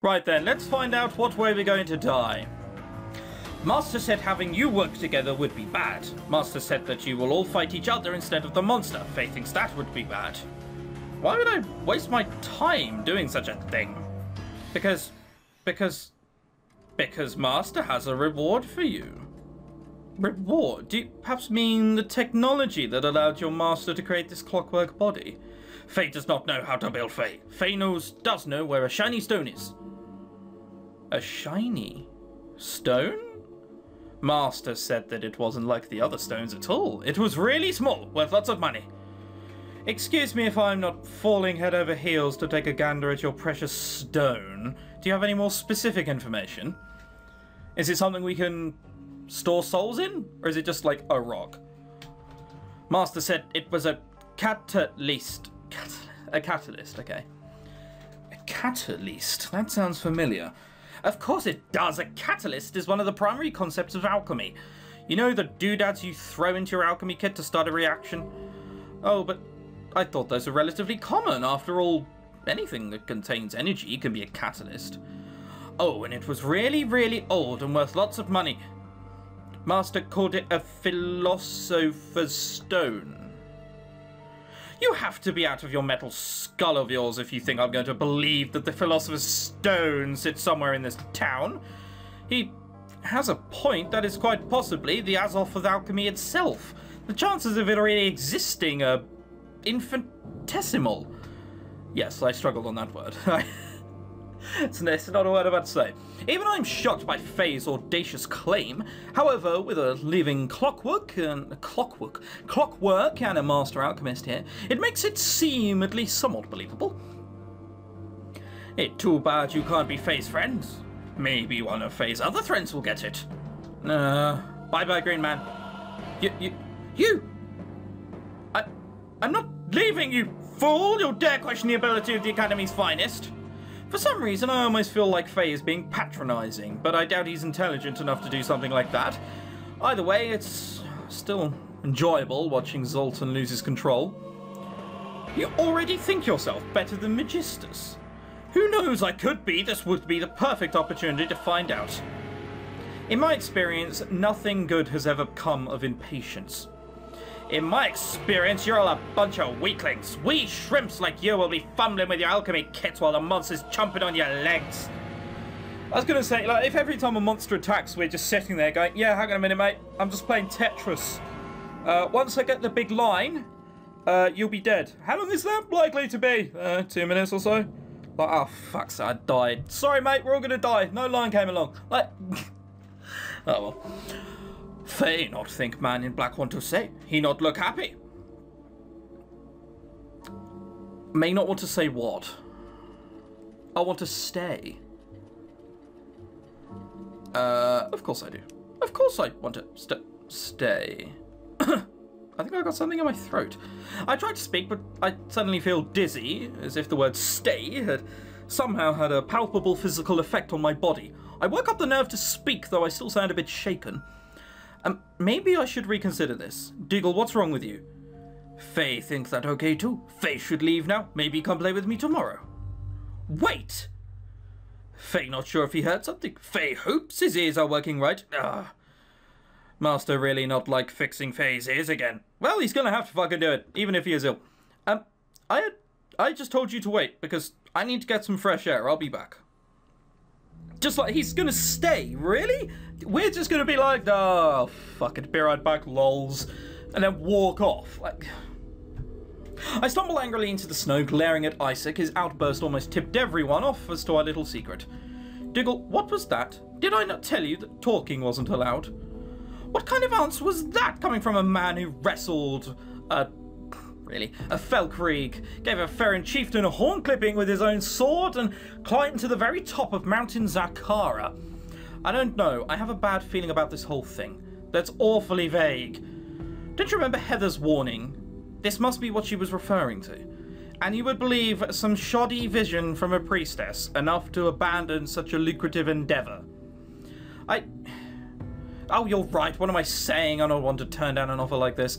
Right then, let's find out what way we're going to die. Master said having you work together would be bad. Master said that you will all fight each other instead of the monster. Faye thinks that would be bad. Why would I waste my time doing such a thing? Because Master has a reward for you. Reward? Do you perhaps mean the technology that allowed your master to create this clockwork body? Faye does not know how to build Faye. Faye does know where a shiny stone is. A shiny stone? Master said that it wasn't like the other stones at all. It was really small, worth lots of money. Excuse me if I'm not falling head over heels to take a gander at your precious stone. Do you have any more specific information? Is it something we can store souls in? Or is it just like a rock? Master said it was a catalyst. A catalyst, okay. A catalyst? That sounds familiar. Of course it does. A catalyst is one of the primary concepts of alchemy. You know the doodads you throw into your alchemy kit to start a reaction? Oh, but I thought those are relatively common. After all, anything that contains energy can be a catalyst. Oh, and it was really, really old and worth lots of money. Master called it a philosopher's stone. You have to be out of your metal skull of yours if you think I'm going to believe that the philosopher's stone sits somewhere in this town. He has a point. That is quite possibly the Azoth of alchemy itself. The chances of it really existing are infinitesimal. Yes, I struggled on that word. It's not a word I'm about to say. Even I'm shocked by Faye's audacious claim. However, with a living clockwork and a master alchemist here, it makes it seem at least somewhat believable. It's too bad you can't be Faye's friends. Maybe one of Faye's other friends will get it. Bye-bye, Green Man. I'm not leaving, you fool! You dare question the ability of the Academy's finest! For some reason, I almost feel like Faye is being patronizing, but I doubt he's intelligent enough to do something like that. Either way, it's still enjoyable watching Zoltan lose his control. You already think yourself better than Magistus. Who knows, I could be. This would be the perfect opportunity to find out. In my experience, nothing good has ever come of impatience. In my experience, you're all a bunch of weaklings. Wee shrimps like you will be fumbling with your alchemy kits while the monster's chomping on your legs. I was going to say, like, if every time a monster attacks, we're just sitting there going, yeah, hang on a minute, mate, I'm just playing Tetris. Once I get the big line, you'll be dead. How long is that likely to be? 2 minutes or so? Like, oh, fuck, so I died. Sorry, mate, we're all going to die. No line came along. Like, oh, well. Faye not think man in black want to say. He not look happy. May not want to say what? I want to stay. Of course I do. Of course I want to stay. I think I got something in my throat. I tried to speak, but I suddenly feel dizzy, as if the word stay had somehow had a palpable physical effect on my body. I woke up the nerve to speak, though I still sound a bit shaken. Maybe I should reconsider this. Dougal, what's wrong with you? Faye thinks that okay too. Faye should leave now. Maybe come play with me tomorrow. Wait! Faye not sure if he heard something. Faye hopes his ears are working right. Master really not like fixing Faye's ears again. Well, he's gonna have to fucking do it, even if he is ill. I just told you to wait, because I need to get some fresh air. I'll be back. Just like, he's gonna stay, really? We're just gonna be like, oh, fuck it, be right back, lols, and then walk off. Like, I stumble angrily into the snow, glaring at Isaac. His outburst almost tipped everyone off as to our little secret. Diggle, what was that? Did I not tell you that talking wasn't allowed? What kind of answer was that coming from a man who wrestled a Felkrieg, gave a Ferran chieftain a horn clipping with his own sword, and climbed to the very top of Mountain Zakara? I don't know. I have a bad feeling about this whole thing. That's awfully vague. Don't you remember Heather's warning? This must be what she was referring to. And you would believe some shoddy vision from a priestess enough to abandon such a lucrative endeavor. Oh, you're right. What am I saying? I don't want to turn down an offer like this.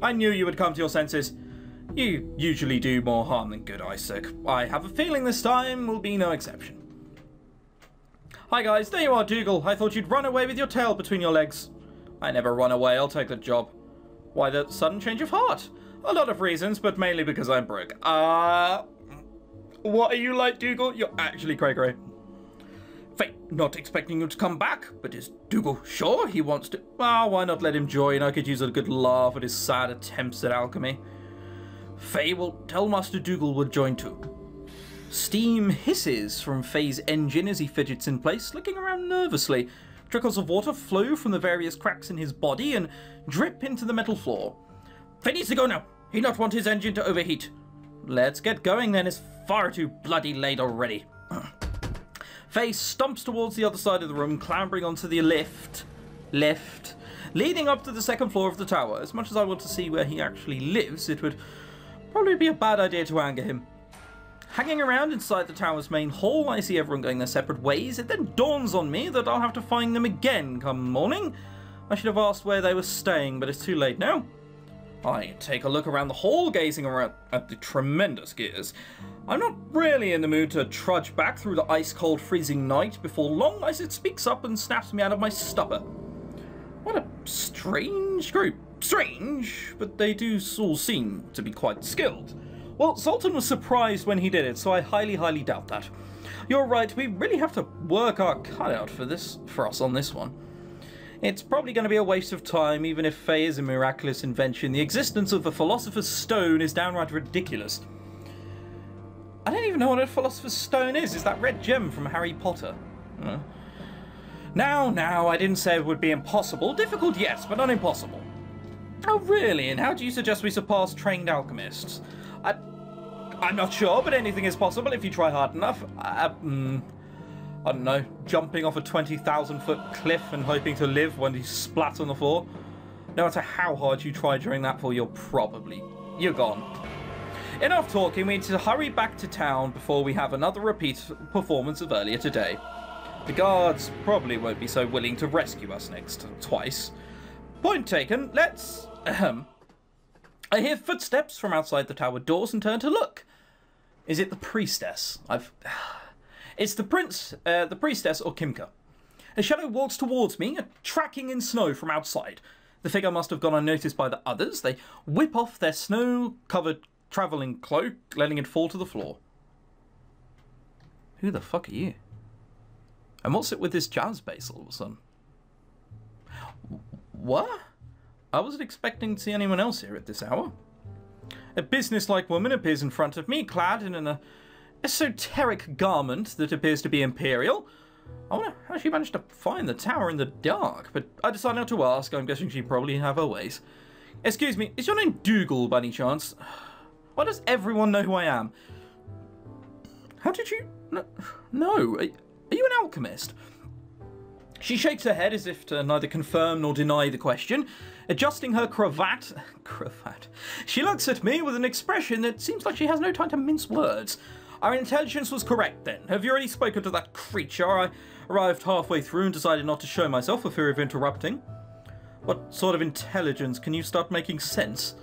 I knew you would come to your senses. You usually do more harm than good, Isaac. I have a feeling this time will be no exception. Hi guys, there you are, Dougal. I thought you'd run away with your tail between your legs. I never run away, I'll take the job. Why the sudden change of heart? A lot of reasons, but mainly because I'm broke. What are you like, Dougal? You're actually cray-cray. Fate, not expecting you to come back, but is Dougal sure he wants to? Why not let him join? I could use a good laugh at his sad attempts at alchemy. Faye will tell Master Dougal would join too. Steam hisses from Faye's engine as he fidgets in place, looking around nervously. Trickles of water flow from the various cracks in his body and drip into the metal floor. Faye needs to go now. He not want his engine to overheat. Let's get going then, it's far too bloody late already. Faye stomps towards the other side of the room, clambering onto the lift, leading up to the second floor of the tower. As much as I want to see where he actually lives, it would probably be a bad idea to anger him. Hanging around inside the tower's main hall, I see everyone going their separate ways. It then dawns on me that I'll have to find them again come morning. I should have asked where they were staying, but it's too late now. I take a look around the hall, gazing around at the tremendous gears. I'm not really in the mood to trudge back through the ice-cold freezing night before long as it speaks up and snaps me out of my stupor. What a strange group. Strange, but they do all seem to be quite skilled. Well, Sultan was surprised when he did it, so I highly doubt that. You're right, we really have to work our cut out for us on this one. It's probably going to be a waste of time, even if Faye is a miraculous invention. The existence of the Philosopher's Stone is downright ridiculous. I don't even know what a Philosopher's Stone is. Is that red gem from Harry Potter? Now, I didn't say it would be impossible. Difficult, yes, but not impossible. Oh, really? And how do you suggest we surpass trained alchemists? I'm not sure, but anything is possible if you try hard enough. I don't know, jumping off a 20,000-foot cliff and hoping to live when you splat on the floor. No matter how hard you try during that fall, you're gone. Enough talking, we need to hurry back to town before we have another repeat performance of earlier today. The guards probably won't be so willing to rescue us twice. Point taken, let's... I hear footsteps from outside the tower doors and turn to look. Is it the priestess? It's the priestess or Kimka. A shadow walks towards me, tracking in snow from outside. The figure must have gone unnoticed by the others. They whip off their snow-covered travelling cloak, letting it fall to the floor. Who the fuck are you? And what's it with this jazz bass all of a sudden? What? I wasn't expecting to see anyone else here at this hour. A business-like woman appears in front of me, clad in an esoteric garment that appears to be imperial. I wonder how she managed to find the tower in the dark, but I decided not to ask. I'm guessing she probably have her ways. Excuse me, is your name Dougal by any chance? Why does everyone know who I am? How did you... No. Are you an alchemist? She shakes her head as if to neither confirm nor deny the question. Adjusting her cravat. She looks at me with an expression that seems like she has no time to mince words. Our intelligence was correct then. Have you already spoken to that creature? I arrived halfway through and decided not to show myself for fear of interrupting. What sort of intelligence? Can you start making sense?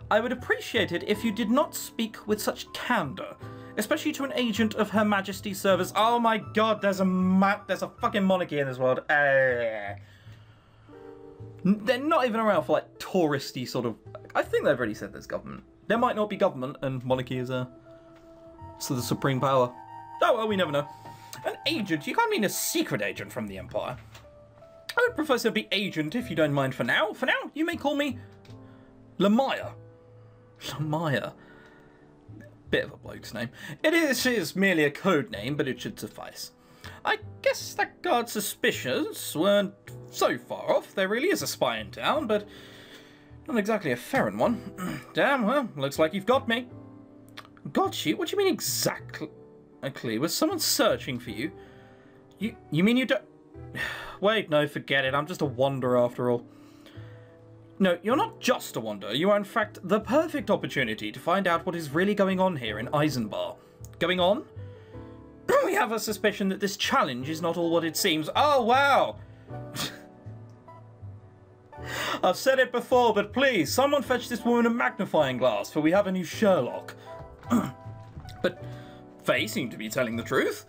I would appreciate it if you did not speak with such candor, especially to an agent of Her Majesty's service. Oh my god, there's a fucking monarchy in this world. They're not even around for like touristy sort of... I think they've already said there's government. There might not be government, and monarchy is so the supreme power. Oh well, we never know. An agent? You can't mean a secret agent from the Empire. I would prefer to be agent if you don't mind for now. For now, you may call me Lamaya. Lamaya. Bit of a bloke's name. It is merely a code name, but it should suffice. I guess that guard's suspicions weren't so far off. There really is a spy in town, but not exactly a ferren one. Damn, well, looks like you've got me. Got you? What do you mean exactly? Was someone searching for you? You mean you don't... Wait, no, forget it. I'm just a wanderer after all. No, you're not just a wanderer. You are, in fact, the perfect opportunity to find out what is really going on here in Icebound. Going on? We have a suspicion that this challenge is not all what it seems. Oh, wow! I've said it before, but please, someone fetch this woman a magnifying glass, for we have a new Sherlock. But Faye seemed to be telling the truth.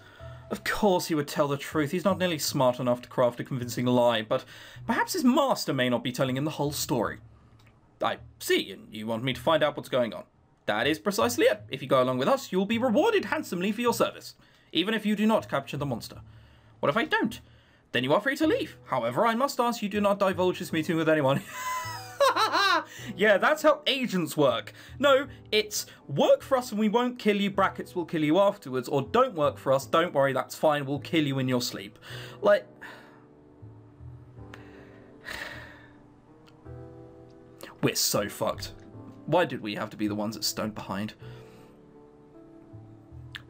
Of course he would tell the truth. He's not nearly smart enough to craft a convincing lie, but perhaps his master may not be telling him the whole story. I see, and you want me to find out what's going on. That is precisely it. If you go along with us, you will be rewarded handsomely for your service, even if you do not capture the monster. What if I don't? Then you are free to leave. However, I must ask you do not divulge this meeting with anyone. Yeah, that's how agents work. No, it's work for us and we won't kill you, brackets will kill you afterwards, or don't work for us, don't worry, that's fine, we'll kill you in your sleep. Like... We're so fucked. Why did we have to be the ones that stoned behind?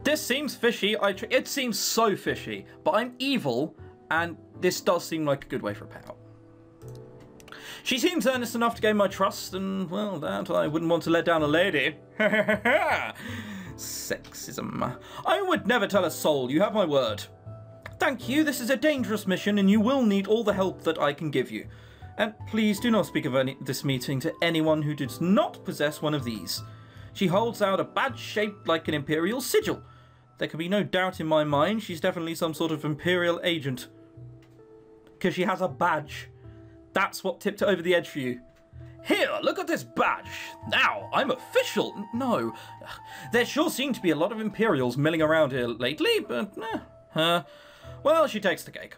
This seems fishy. It seems so fishy, but I'm evil, and this does seem like a good way for a payout. She seems earnest enough to gain my trust, and, well, that I wouldn't want to let down a lady. Sexism. I would never tell a soul, you have my word. Thank you, this is a dangerous mission, and you will need all the help that I can give you. And please do not speak of this meeting to anyone who does not possess one of these. She holds out a badge shaped like an imperial sigil. There can be no doubt in my mind she's definitely some sort of imperial agent. Because she has a badge. That's what tipped it over the edge for you. Here, look at this badge. Now, I'm official. No. There sure seem to be a lot of Imperials milling around here lately, but... well, she takes the cake.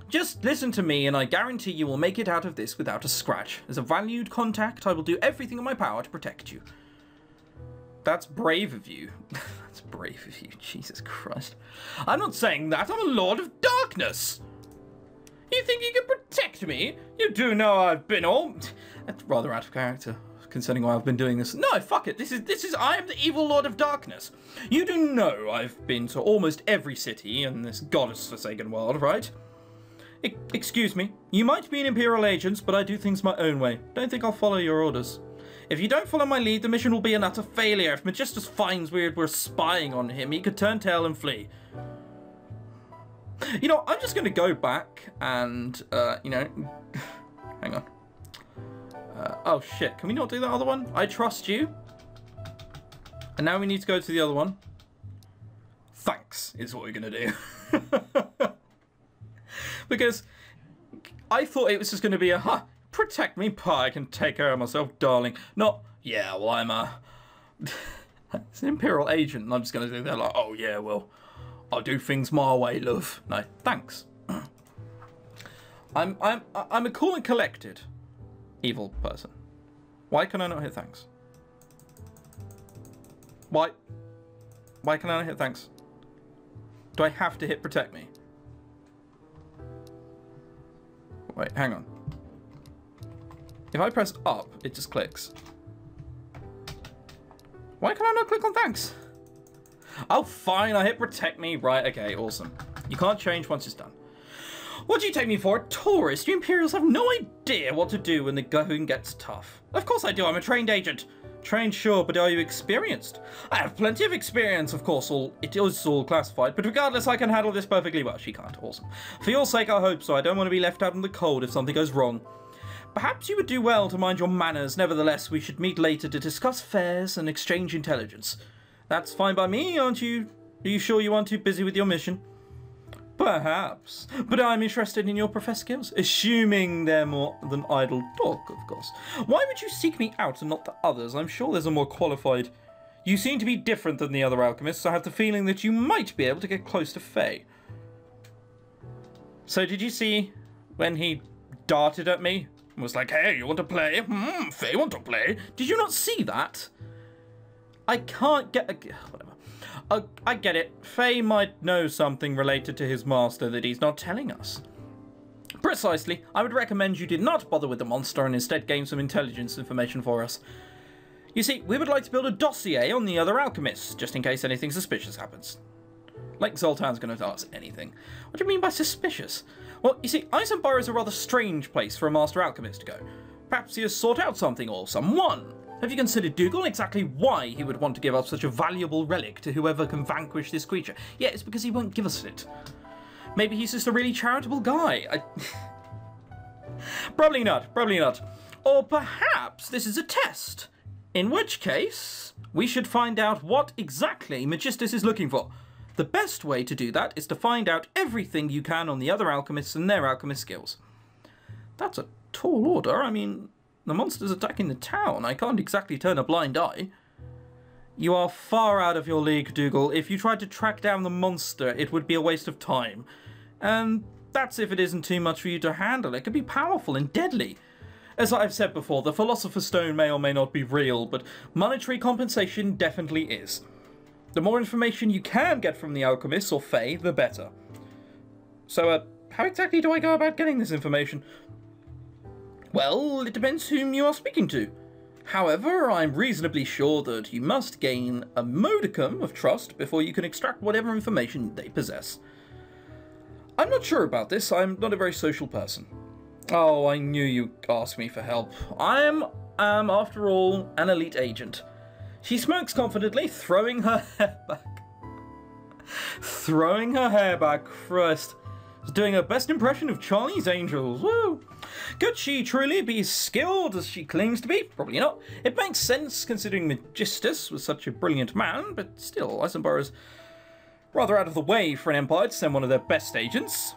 Just listen to me and I guarantee you will make it out of this without a scratch. As a valued contact, I will do everything in my power to protect you. That's brave of you. That's brave of you, Jesus Christ. I'm not saying that, I'm a Lord of Darkness. You think you can protect me? You do know I've been all... That's rather out of character, concerning why I've been doing this. No, fuck it. This is I am the evil Lord of Darkness. You do know I've been to almost every city in this goddess-forsaken world, right? Excuse me. You might be an Imperial agent, but I do things my own way. Don't think I'll follow your orders. If you don't follow my lead, the mission will be an utter failure. If Magistus finds we're spying on him, he could turn tail and flee. You know, I'm just going to go back and, you know... Hang on. Oh, shit. Can we not do that other one? I trust you. And now we need to go to the other one. Thanks, is what we're going to do. Because I thought it was just going to be a, protect me, I can take care of myself, darling. Not, yeah, well, I'm it's an Imperial agent, and I'm just going to do that like, oh, yeah, well... I'll do things my way, love. No, thanks. I'm a cool and collected evil person. Why can I not hit thanks? Why can I not hit thanks? Do I have to hit protect me? Wait, hang on. If I press up, it just clicks. Why can I not click on thanks? Oh, fine, I hit protect me. Right, okay, awesome. You can't change once it's done. What do you take me for? A tourist? You Imperials have no idea what to do when the going gets tough. Of course I do, I'm a trained agent. Trained, sure, but are you experienced? I have plenty of experience, of course, it is all classified, but regardless, I can handle this perfectly well. She can't, awesome. For your sake, I hope so. I don't want to be left out in the cold if something goes wrong. Perhaps you would do well to mind your manners. Nevertheless, we should meet later to discuss fares and exchange intelligence. That's fine by me, aren't you? Are you sure you aren't too busy with your mission? Perhaps, but I'm interested in your professed skills, assuming they're more than idle talk, of course. Why would you seek me out and not the others? I'm sure there's a more qualified... You seem to be different than the other alchemists. I have the feeling that you might be able to get close to Faye. So did you see when he darted at me and was like, hey, you want to play? Faye want to play? Did you not see that? I can't get... Whatever. I get it. Faye might know something related to his master that he's not telling us. Precisely. I would recommend you did not bother with the monster and instead gain some intelligence information for us. You see, we would like to build a dossier on the other alchemists, just in case anything suspicious happens. Like Zoltan's going to ask anything. What do you mean by suspicious? Well, you see, Icebound is a rather strange place for a master alchemist to go. Perhaps he has sought out something or someone. Have you considered, Dougal, exactly why he would want to give up such a valuable relic to whoever can vanquish this creature? Yeah, it's because he won't give us it. Maybe he's just a really charitable guy. Probably not, probably not. Or perhaps this is a test. In which case, we should find out what exactly Magistus is looking for. The best way to do that is to find out everything you can on the other alchemists and their alchemist skills. That's a tall order. I mean, the monster's attacking the town. I can't exactly turn a blind eye. You are far out of your league, Dougal. If you tried to track down the monster, it would be a waste of time. And that's if it isn't too much for you to handle. It could be powerful and deadly. As I've said before, the Philosopher's Stone may or may not be real, but monetary compensation definitely is. The more information you can get from the alchemists or Fae, the better. So, how exactly do I go about getting this information? Well, it depends whom you are speaking to. However, I'm reasonably sure that you must gain a modicum of trust before you can extract whatever information they possess. I'm not sure about this. I'm not a very social person. Oh, I knew you'd ask me for help. I am, after all, an elite agent. She smokes confidently, throwing her hair back. Throwing her hair back, Christ. Doing her best impression of Charlie's Angels. Woo! Could she truly be skilled as she claims to be? Probably not. It makes sense considering Magistus was such a brilliant man, but still, Eisenborough is rather out of the way for an empire to send one of their best agents.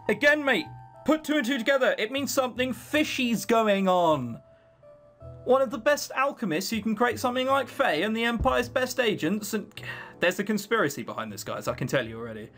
Again, mate, put two and two together. It means something fishy's going on. One of the best alchemists who can create something like Fae and the Empire's best agents, and there's a conspiracy behind this, guys, I can tell you already.